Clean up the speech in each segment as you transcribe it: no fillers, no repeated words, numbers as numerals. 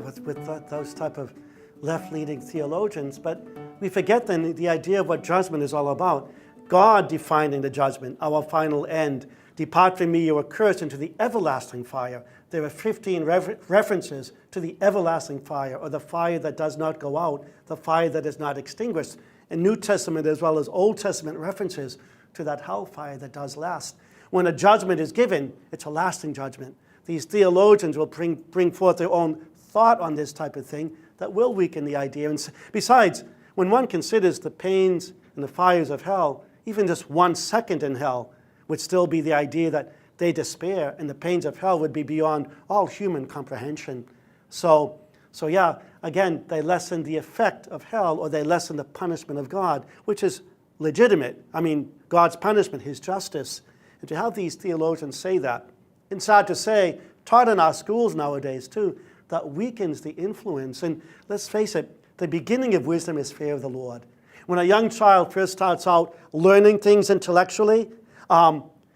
that with those type of left-leaning theologians, but we forget then the idea of what judgment is all about. God defining the judgment, our final end. Depart from me, you are cursed, into the everlasting fire. There are 15 references to the everlasting fire, or the fire that does not go out, the fire that is not extinguished. In New Testament as well as Old Testament references to that hellfire that does last. When a judgment is given, it's a lasting judgment. These theologians will bring forth their own thought on this type of thing that will weaken the idea. And besides, when one considers the pains and the fires of hell, even just 1 second in hell would still be the idea that they despair, and the pains of hell would be beyond all human comprehension. So yeah, again, they lessen the effect of hell, or they lessen the punishment of God, which is legitimate. I mean, God's punishment, his justice. And to have these theologians say that, and sad to say, taught in our schools nowadays too, that weakens the influence. And let's face it, the beginning of wisdom is fear of the Lord. When a young child first starts out learning things intellectually,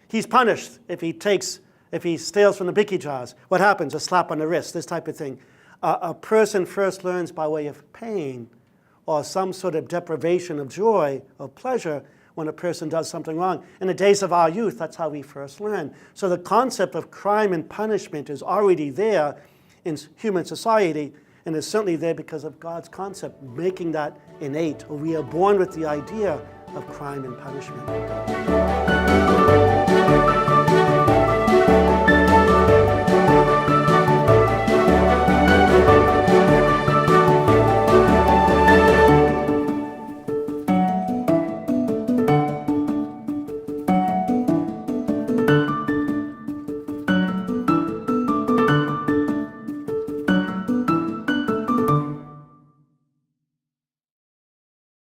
he's punished if he steals from the bicky jars. What happens? A slap on the wrist, this type of thing. A person first learns by way of pain or some sort of deprivation of joy or pleasure when a person does something wrong. In the days of our youth, that's how we first learn. So the concept of crime and punishment is already there in human society, and is certainly there because of God's concept, making that innate. We are born with the idea of crime and punishment.